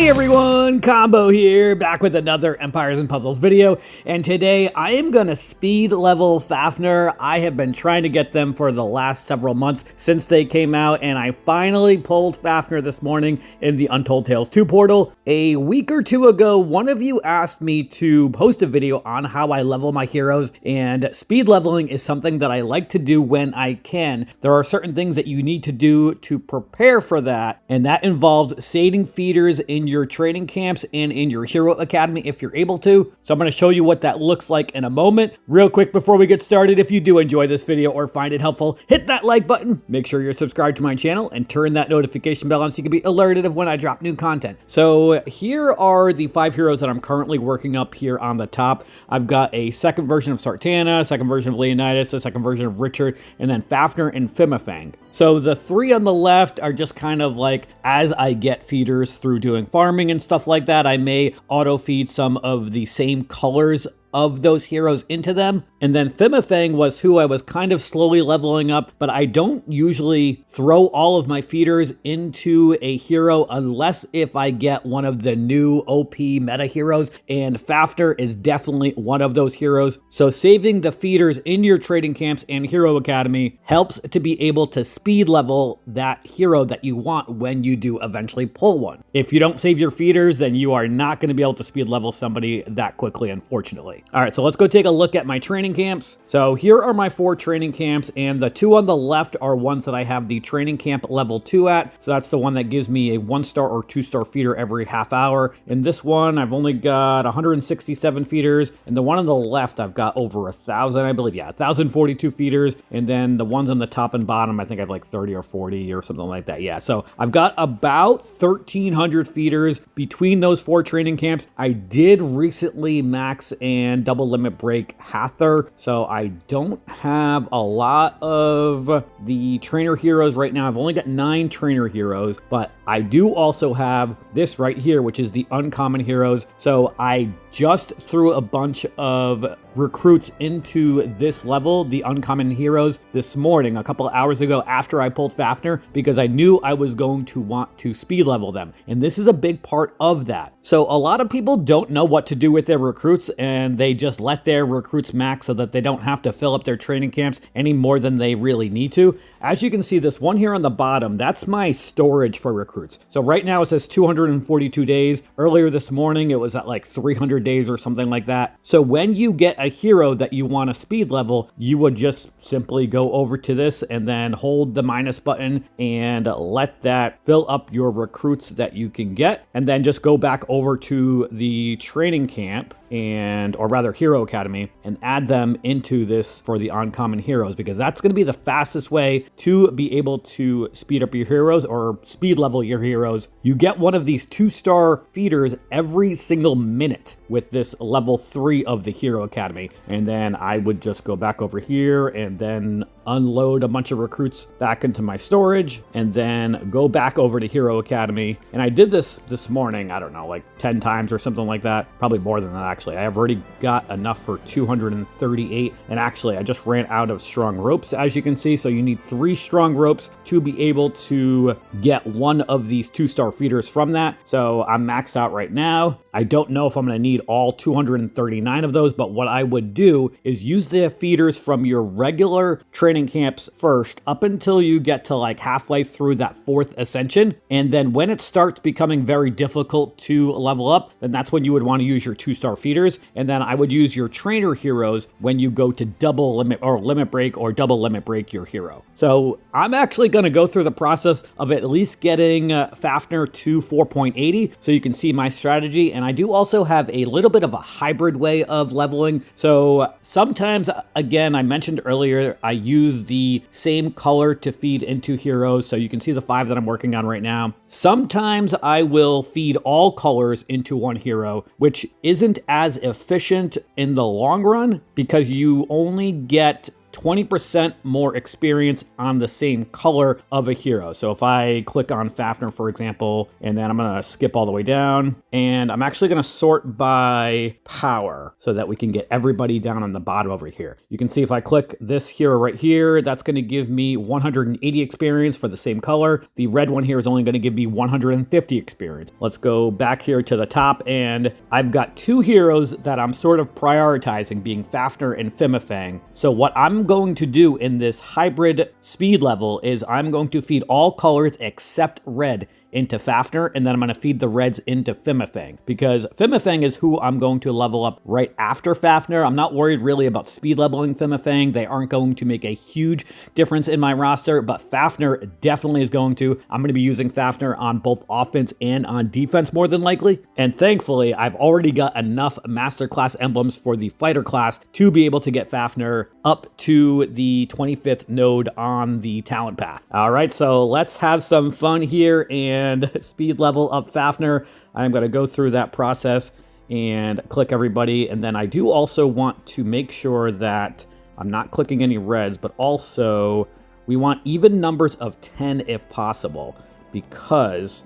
Hey everyone, Combo here, back with another Empires and Puzzles video, and today I am going to speed level Fafnir. I have been trying to get them for the last several months since they came out, and I finally pulled Fafnir this morning in the Untold Tales 2 portal. A week or two ago, one of you asked me to post a video on how I level my heroes, and speed leveling is something that I like to do when I can. There are certain things that you need to do to prepare for that, and that involves sating feeders in your training camps and in your hero academy if you're able to. So I'm going to show you what that looks like in a moment. Real quick before we get started, if you do enjoy this video or find it helpful, hit that like button, make sure you're subscribed to my channel, and turn that notification bell on so you can be alerted of when I drop new content. So here are the 5 heroes that I'm currently working up here on the top. I've got a second version of Sartana, second version of Leonidas, a second version of Richard, and then Fafnir and Finalizing. So the 3 on the left are just kind of like as I get feeders through doing farming and stuff like that. I may auto feed some of the same colors of those heroes into them. And then Finalizing was who I was kind of slowly leveling up, but I don't usually throw all of my feeders into a hero unless if I get one of the new OP meta heroes, and Fafnir is definitely one of those heroes. So saving the feeders in your trading camps and hero academy helps to be able to speed level that hero that you want when you do eventually pull one. If you don't save your feeders, then you are not going to be able to speed level somebody that quickly, unfortunately. All right, so let's go take a look at my training camps. So here are my 4 training camps, and the 2 on the left are ones that I have the training camp level 2 at. So that's the one that gives me a 1-star or 2-star feeder every half hour. In this one, I've only got 167 feeders, and the one on the left, I've got over 1,000, I believe. Yeah, 1,042 feeders, and then the ones on the top and bottom, I think I have like 30 or 40 or something like that. Yeah, so I've got about 1,300 feeders between those 4 training camps. I did recently max and double limit break Hathor, so I don't have a lot of the trainer heroes right now. I've only got 9 trainer heroes, but I do also have this right here, which is the uncommon heroes. So I just threw a bunch of recruits into this level, the uncommon heroes, this morning, a couple of hours ago after I pulled Fafnir, because I knew I was going to want to speed level them. And this is a big part of that. So a lot of people don't know what to do with their recruits, and they just let their recruits max so that they don't have to fill up their training camps any more than they really need to. As you can see, this one here on the bottom, that's my storage for recruits. So right now it says 242 days. Earlier this morning, it was at like 300 days or something like that. So when you get a hero that you want to speed level, you would just simply go over to this and then hold the minus button and let that fill up your recruits that you can get, and then just go back over to the training camp or rather hero academy, and add them into this for the uncommon heroes, because that's going to be the fastest way to be able to speed up your heroes or speed level your heroes. You get one of these 2-star feeders every single minute with this level 3 of the hero academy, and then I would just go back over here and then unload a bunch of recruits back into my storage, and then go back over to hero academy. And I did this morning, I don't know, like 10 times or something like that, probably more than that. Actually, I have already got enough for 238, and actually I just ran out of strong ropes, as you can see. So you need 3 strong ropes to be able to get one of these 2-star feeders from that. So I'm maxed out right now. I don't know if I'm going to need all 239 of those, but what I would do is use the feeders from your regular training camps first up until you get to like halfway through that 4th ascension, and then when it starts becoming very difficult to level up, then that's when you would want to use your 2-star feeders. And then I would use your trainer heroes when you go to double limit or limit break or double limit break your hero. So I'm actually going to go through the process of at least getting Fafnir to 4.80 so you can see my strategy. And I do also have a little bit of a hybrid way of leveling. So sometimes, again, I mentioned earlier, I use the same color to feed into heroes. So you can see the 5 that I'm working on right now. Sometimes I will feed all colors into one hero, which isn't as efficient in the long run because you only get 20% more experience on the same color of a hero. So if I click on Fafnir, for example, and then I'm going to skip all the way down, and I'm actually going to sort by power so that we can get everybody down on the bottom over here. You can see if I click this hero right here, that's going to give me 180 experience for the same color. The red one here is only going to give me 150 experience. Let's go back here to the top, and I've got two heroes that I'm sort of prioritizing, being Fafnir and Finalizing. So what I'm going to do in this hybrid speed level is I'm going to feed all colors except red into Fafnir, and then I'm going to feed the reds into Finalizing, because Finalizing is who I'm going to level up right after Fafnir. I'm not worried really about speed leveling Finalizing. They aren't going to make a huge difference in my roster, but Fafnir definitely is going to. I'm going to be using Fafnir on both offense and on defense more than likely, and thankfully I've already got enough masterclass emblems for the fighter class to be able to get Fafnir up to the 25th node on the talent path. All right, so let's have some fun here and speed level up Fafnir. I'm going to go through that process and click everybody, and then I do also want to make sure that I'm not clicking any reds, but also we want even numbers of 10 if possible, because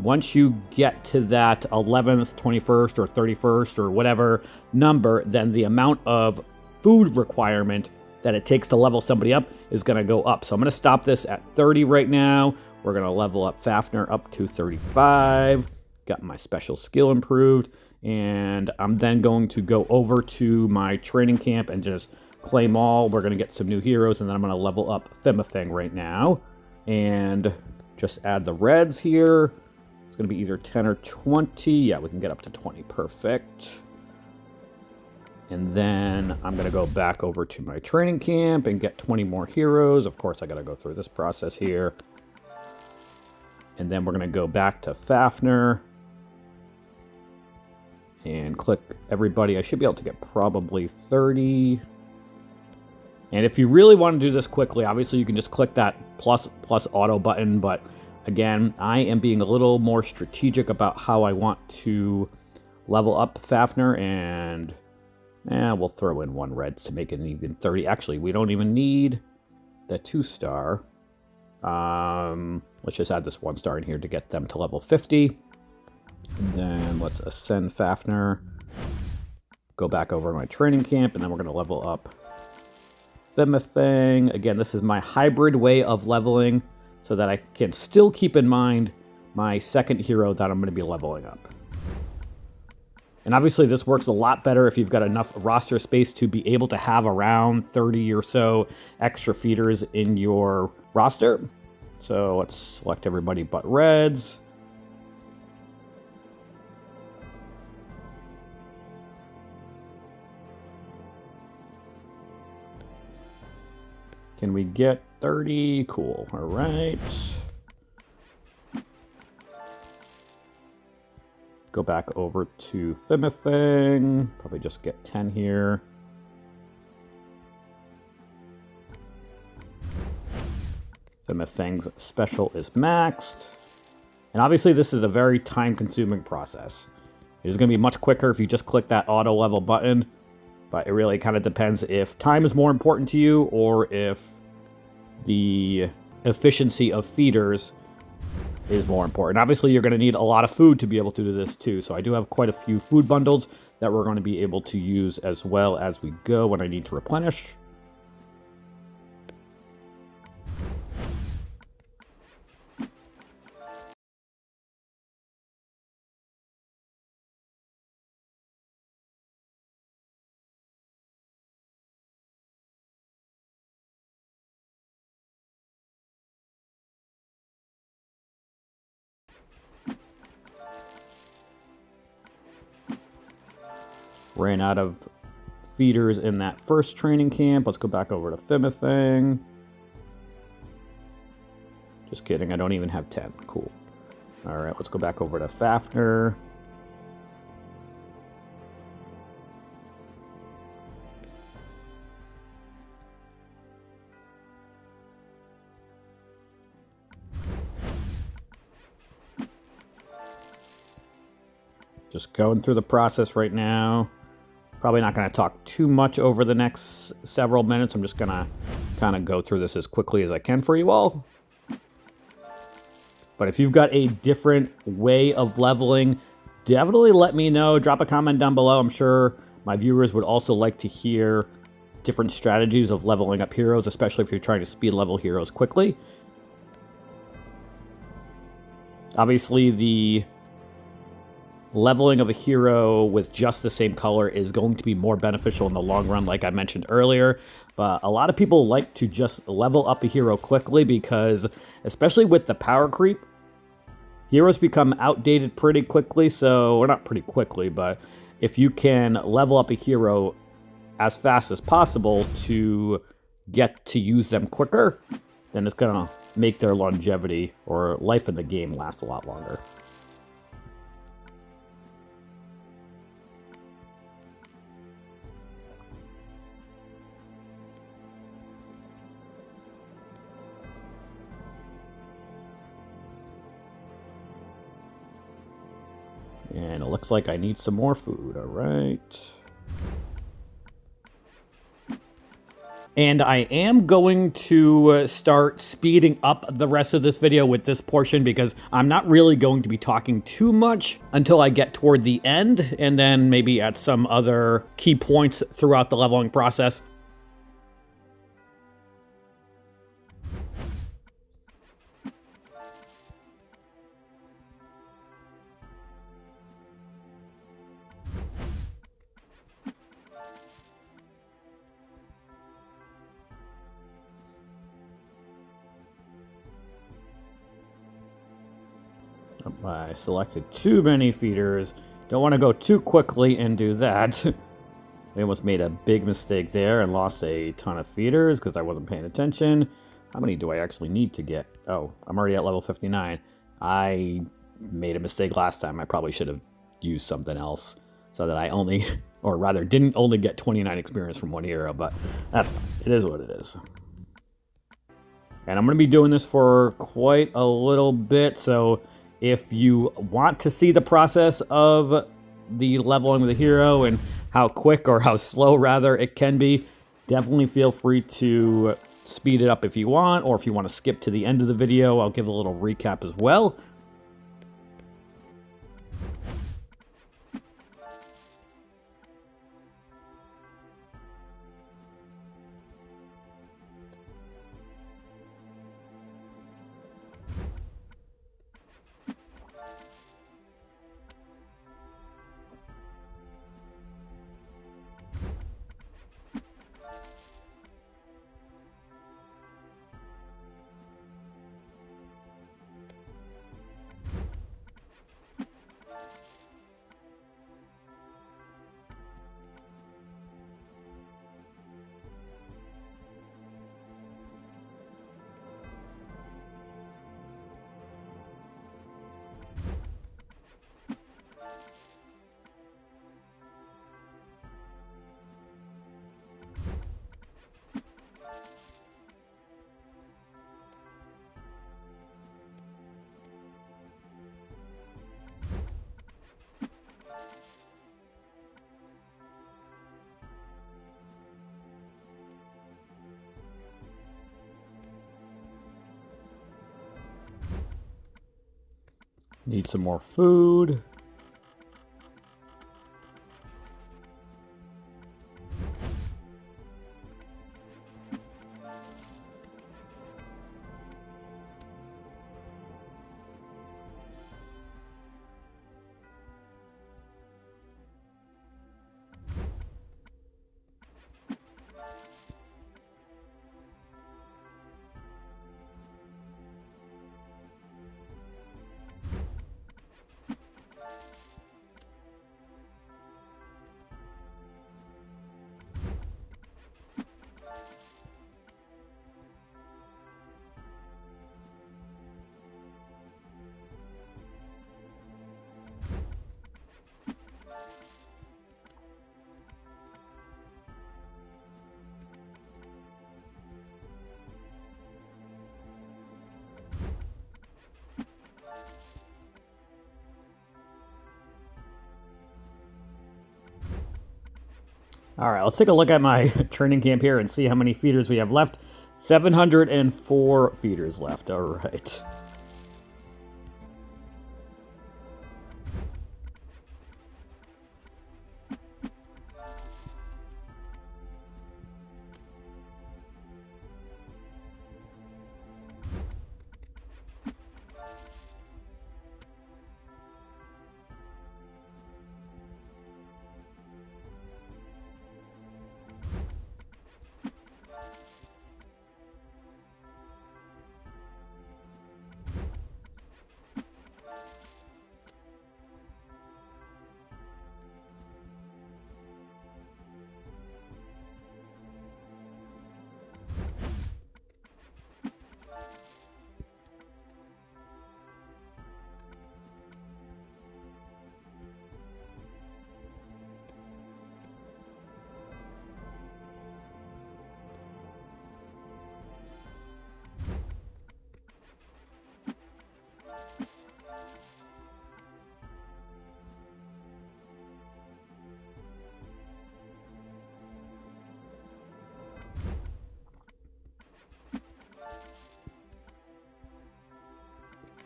once you get to that 11th, 21st, or 31st, or whatever number, then the amount of food requirement that it takes to level somebody up is going to go up. So I'm going to stop this at 30 right now. We're going to level up Fafnir up to 35. Got my special skill improved. And I'm then going to go over to my training camp and just claim all. We're going to get some new heroes, and then I'm going to level up Finalizing right now. And just add the reds here. It's going to be either 10 or 20. Yeah, we can get up to 20. Perfect. And then I'm going to go back over to my training camp and get 20 more heroes. Of course, I got to go through this process here. And then we're going to go back to Fafnir and click everybody. I should be able to get probably 30. And if you really want to do this quickly, obviously you can just click that plus auto button. But again, I am being a little more strategic about how I want to level up Fafnir, and we'll throw in one red to make it an even 30. Actually, we don't even need the 2-star. Let's just add this 1-star in here to get them to level 50. And then let's ascend Fafnir. Go back over to my training camp, and then we're going to level up Finalizing. Again, this is my hybrid way of leveling so that I can still keep in mind my second hero that I'm going to be leveling up. And obviously this works a lot better if you've got enough roster space to be able to have around 30 or so extra feeders in your roster. So let's select everybody but reds. Can we get 30? Cool. All right. Go back over to Finalizing. Probably just get 10 here. Finalizing's special is maxed. And obviously this is a very time-consuming process. It is going to be much quicker if you just click that auto level button. But it really kind of depends if time is more important to you or if the efficiency of feeders is more important. Obviously, you're going to need a lot of food to be able to do this too. So I do have quite a few food bundles that we're going to be able to use as well as we go when I need to replenish. Ran out of feeders in that first training camp. Let's go back over to Finalizing. Just kidding, I don't even have 10. Cool. All right, let's go back over to Fafnir. Just going through the process right now. Probably not going to talk too much over the next several minutes. I'm just going to kind of go through this as quickly as I can for you all. But if you've got a different way of leveling, definitely let me know. Drop a comment down below. I'm sure my viewers would also like to hear different strategies of leveling up heroes, especially if you're trying to speed level heroes quickly. Obviously, the leveling of a hero with just the same color is going to be more beneficial in the long run, like I mentioned earlier. But a lot of people like to just level up a hero quickly because, especially with the power creep, heroes become outdated pretty quickly. So, or not pretty quickly, but if you can level up a hero as fast as possible to get to use them quicker, then it's going to make their longevity or life in the game last a lot longer. And it looks like I need some more food, all right. And I am going to start speeding up the rest of this video with this portion because I'm not really going to be talking too much until I get toward the end, and then maybe at some other key points throughout the leveling process. I selected too many feeders. Don't want to go too quickly and do that. I almost made a big mistake there and lost a ton of feeders because I wasn't paying attention. How many do I actually need to get? Oh, I'm already at level 59. I made a mistake last time. I probably should have used something else so that I only, or rather didn't only get 29 experience from one hero, but that's fine. It is what it is. And I'm going to be doing this for quite a little bit, so if you want to see the process of the leveling of the hero and how quick or how slow, rather, it can be, definitely feel free to speed it up if you want, or if you want to skip to the end of the video, I'll give a little recap as well. Need some more food. All right, let's take a look at my training camp here and see how many feeders we have left. 704 feeders left. All right.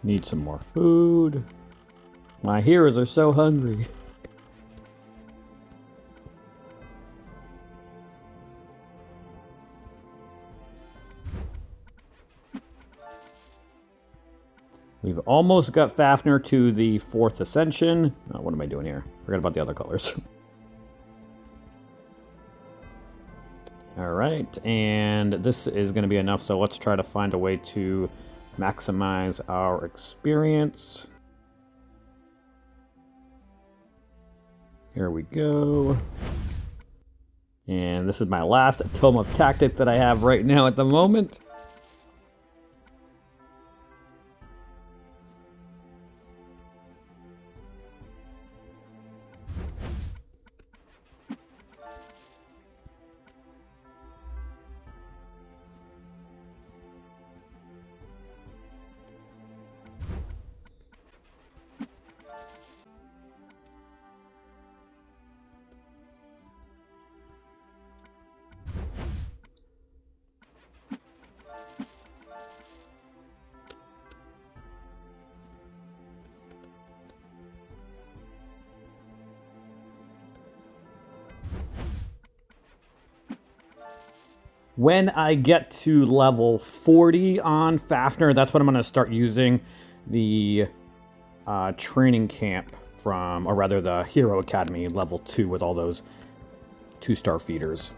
Need some more food. My heroes are so hungry. We've almost got Fafnir to the 4th Ascension. Oh, what am I doing here? Forgot about the other colors. All right, and this is going to be enough, so let's try to find a way to maximize our experience. Here we go. And this is my last Tome of Tactic that I have right now at the moment. When I get to level 40 on Fafnir, that's when I'm going to start using the training camp from, or rather the Hero Academy level 2 with all those 2-star feeders.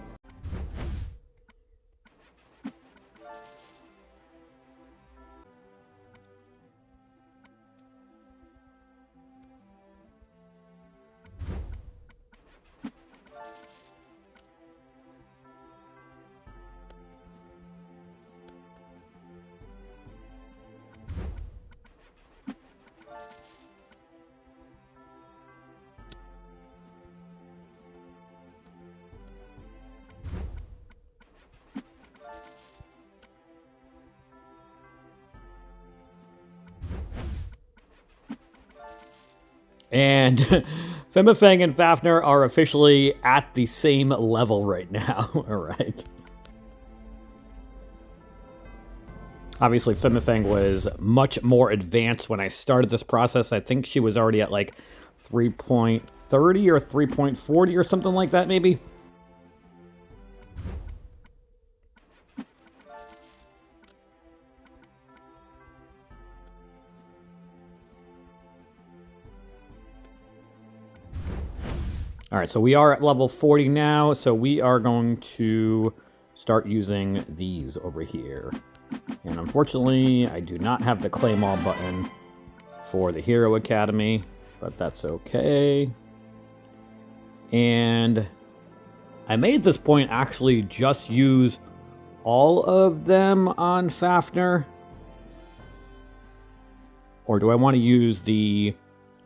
And Fimifang and Fafnir are officially at the same level right now. All right. Obviously, Fimifang was much more advanced when I started this process. I think she was already at like 3.30 or 3.40 or something like that, maybe. All right, so we are at level 40 now, so we are going to start using these over here. And unfortunately, I do not have the Claim All button for the Hero Academy, but that's okay. And I may at this point actually just use all of them on Fafnir. Or do I want to use the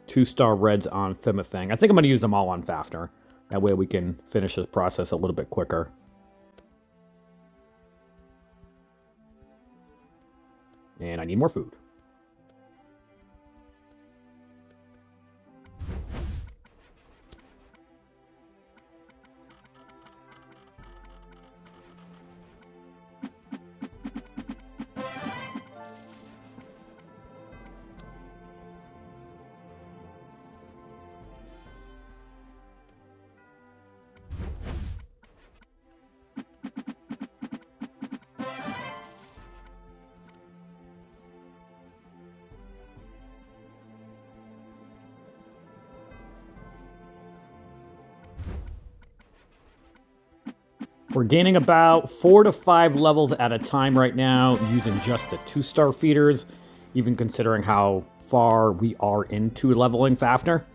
2-star reds on Fimifang? I think I'm going to use them all on Fafnir. That way we can finish this process a little bit quicker. And I need more food. We're gaining about 4 to 5 levels at a time right now using just the 2-star feeders, even considering how far we are into leveling Fafnir.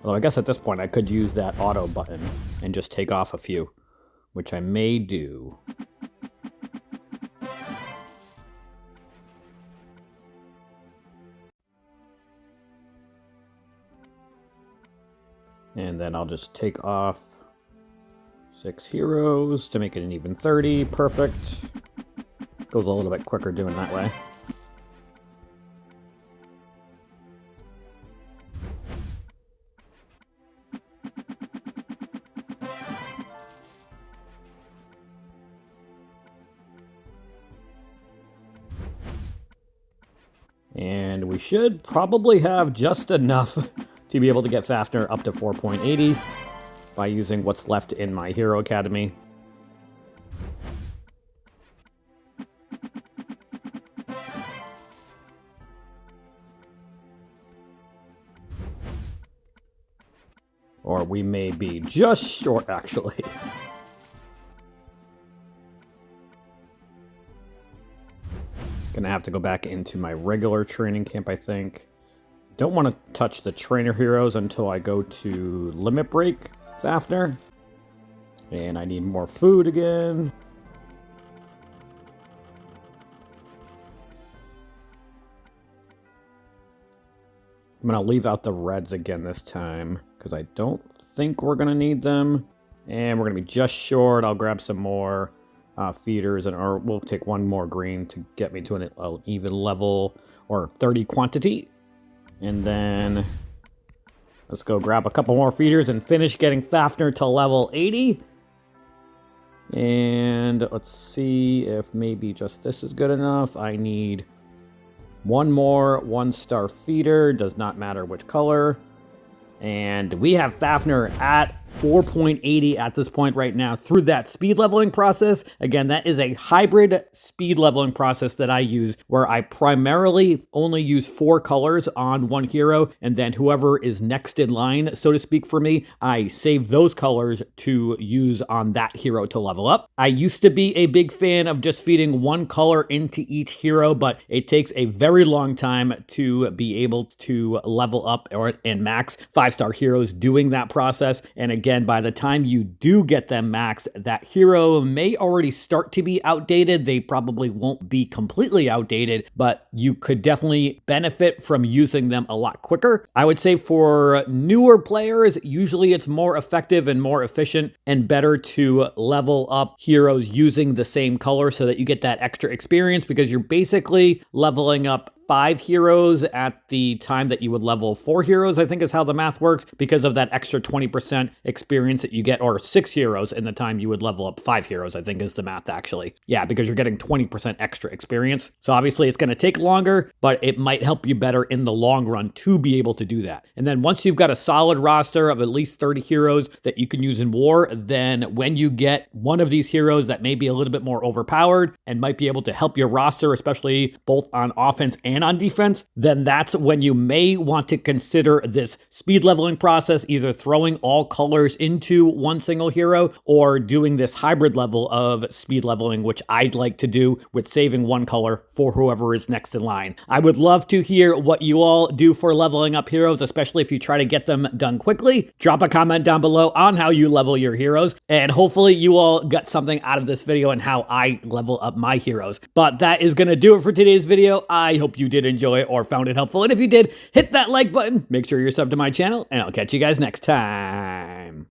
Although I guess at this point I could use that auto button and just take off a few, which I may do. And then I'll just take off 6 heroes to make it an even 30. Perfect. Goes a little bit quicker doing that way. And we should probably have just enough to be able to get Fafnir up to 4.80 by using what's left in my Hero Academy. Or we may be just short, actually. Gonna have to go back into my regular training camp, I think. Don't want to touch the trainer heroes until I go to Limit Break Fafnir. And I need more food again. I'm going to leave out the reds again this time, because I don't think we're going to need them. And we're going to be just short. I'll grab some more feeders, or we'll take one more green to get me to an even level, or 30 quantity. And then let's go grab a couple more feeders and finish getting Fafnir to level 80. And let's see if maybe just this is good enough. I need one more 1-star feeder. Does not matter which color. And we have Fafnir at 4.80 at this point right now through that speed leveling process. Again, that is a hybrid speed leveling process that I use, where I primarily only use 4 colors on one hero, and then whoever is next in line, so to speak, for me, I save those colors to use on that hero to level up. I used to be a big fan of just feeding one color into each hero, but it takes a very long time to be able to level up and max 5-star heroes doing that process. And again, by the time you do get them maxed, that hero may already start to be outdated. They probably won't be completely outdated, but you could definitely benefit from using them a lot quicker. I would say for newer players, usually it's more effective and more efficient and better to level up heroes using the same color so that you get that extra experience, because you're basically leveling up 5 heroes at the time that you would level 4 heroes, I think is how the math works, because of that extra 20% experience that you get, or 6 heroes in the time you would level up 5 heroes, I think is the math actually. Yeah, because you're getting 20% extra experience. So obviously it's going to take longer, but it might help you better in the long run to be able to do that. And then once you've got a solid roster of at least 30 heroes that you can use in war, then when you get one of these heroes that may be a little bit more overpowered and might be able to help your roster, especially both on offense and on defense, then that's when you may want to consider this speed leveling process, either throwing all colors into one single hero or doing this hybrid level of speed leveling, which I'd like to do with saving one color for whoever is next in line. I would love to hear what you all do for leveling up heroes, especially if you try to get them done quickly. Drop a comment down below on how you level your heroes, and hopefully you all got something out of this video and how I level up my heroes. But that is going to do it for today's video. I hope you did enjoy it or found it helpful. And if you did, hit that like button, make sure you're subbed to my channel, and I'll catch you guys next time.